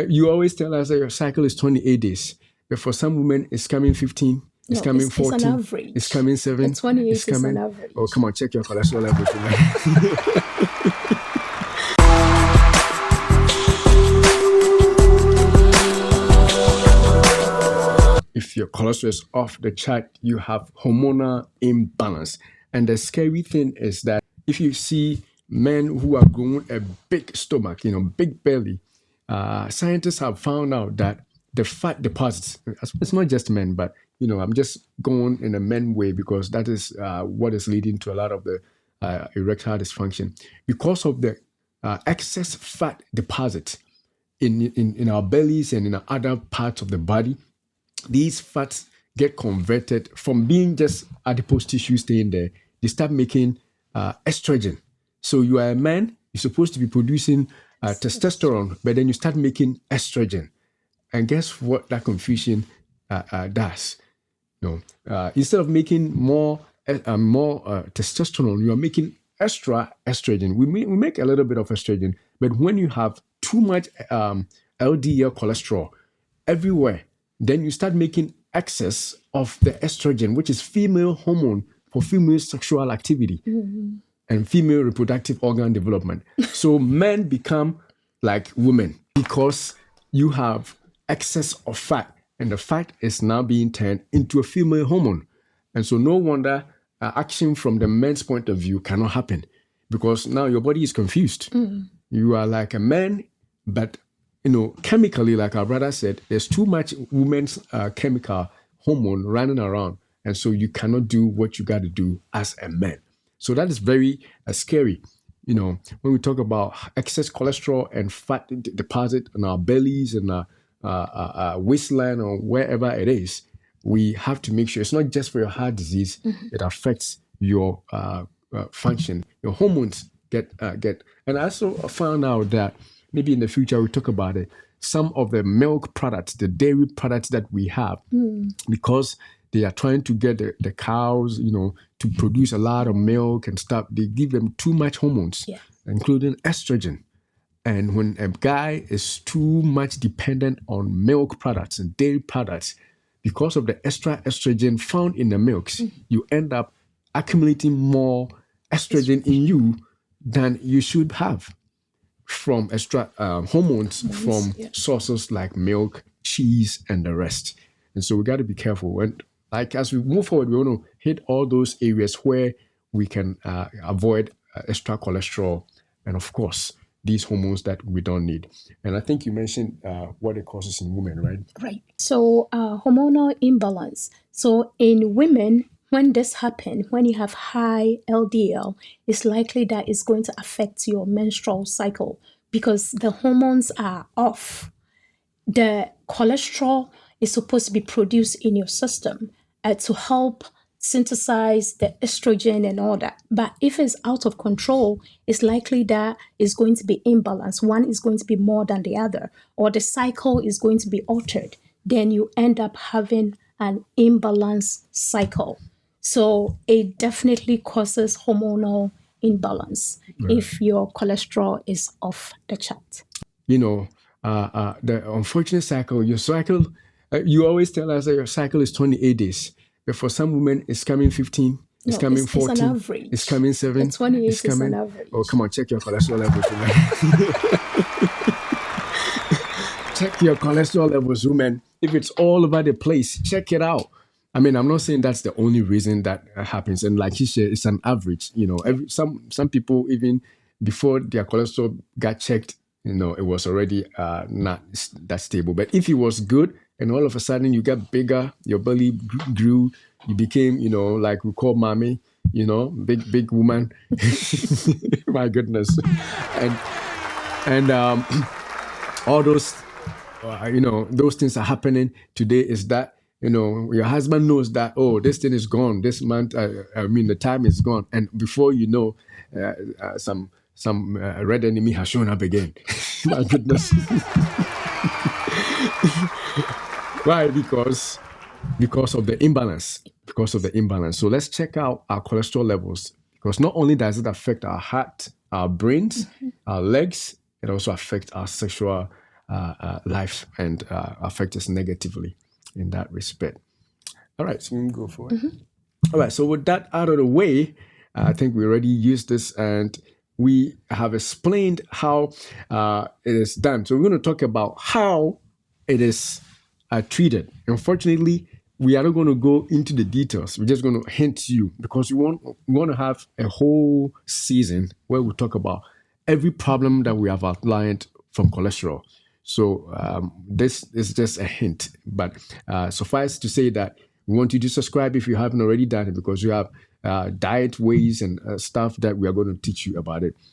You always tell us that your cycle is 28 days, but for some women, it's coming 15. It's coming 14. It's an average. It's coming 7. 28 it's coming, is an average. Oh, come on, check your cholesterol levels. If your cholesterol is off the chart, you have hormonal imbalance. And the scary thing is that if you see men who are growing a big stomach, big belly, scientists have found out that the fat deposits, it's not just men, but, I'm just going in a men way because that is what is leading to a lot of the erectile dysfunction. Because of the excess fat deposits in our bellies and in our other parts of the body, these fats get converted from being just adipose tissue staying there. They start making estrogen. So you are a man, you're supposed to be producing testosterone, but then you start making estrogen. And guess what that confusion does? Instead of making more testosterone, you are making extra estrogen. We make a little bit of estrogen, but when you have too much LDL cholesterol everywhere, then you start making excess of the estrogen, which is female hormone for female sexual activity and female reproductive organ development. So men become like women because you have excess of fat, and the fat is now being turned into a female hormone. And so no wonder action from the men's point of view cannot happen because now your body is confused. You are like a man, but chemically, like our brother said, there's too much women's chemical hormone running around. And so you cannot do what you got to do as a man. So that is very scary. When we talk about excess cholesterol and fat deposit in our bellies and our waistline or wherever it is, we have to make sure it's not just for your heart disease. It affects your function. Your hormones get. And I also found out that maybe in the future we'll talk about it. Some of the milk products, the dairy products that we have, because they are trying to get the cows, to produce a lot of milk and stuff. They give them too much hormones, including estrogen. And when a guy is too much dependent on milk products and dairy products, because of the extra estrogen found in the milks, you end up accumulating more estrogen in you than you should have from extra hormones from sources like milk, cheese, and the rest. And so we got to be careful. And like as we move forward, we want to hit all those areas where we can avoid extra cholesterol and, of course, these hormones that we don't need. And I think you mentioned what it causes in women, right? Right. So hormonal imbalance. So in women, when this happens, when you have high LDL, it's likely that it's going to affect your menstrual cycle because the hormones are off. The cholesterol is supposed to be produced in your system to help synthesize the estrogen and all that. But if it's out of control, it's likely that it's going to be imbalanced. One is going to be more than the other, or the cycle is going to be altered. Then you end up having an imbalanced cycle. So it definitely causes hormonal imbalance if your cholesterol is off the chart. The unfortunate cycle, your cycle, you always tell us that your cycle is 28 days. But for some women, it's coming 15. It's coming 14. It's an average. It's coming 7. 28 it's coming, is an average. Oh, come on, check your cholesterol levels. Check your cholesterol levels, women. If it's all over the place, check it out. I mean, I'm not saying that's the only reason that happens. And like you said, it's an average. Some people, even before their cholesterol got checked, it was already not that stable. But if it was good, and all of a sudden you got bigger, your belly grew, you became, like we call mommy, big woman. My goodness. And all those, those things are happening today is that, your husband knows that, oh, this thing is gone. This month, the time is gone. And before you know, some red enemy has shown up again. My goodness. Why? Because of the imbalance. Because of the imbalance. So let's check out our cholesterol levels. Because not only does it affect our heart, our brains, our legs, it also affects our sexual life and affect us negatively in that respect. All right, so we can go for it. All right, so with that out of the way, I think we already used this and we have explained how it is done. So we're going to talk about how it is treated. Unfortunately, we are not going to go into the details. We're just going to hint you because we want to have a whole season where we talk about every problem that we have outlined from cholesterol. So this is just a hint, but suffice to say that we want you to subscribe if you haven't already done it because we have diet ways and stuff that we are going to teach you about it.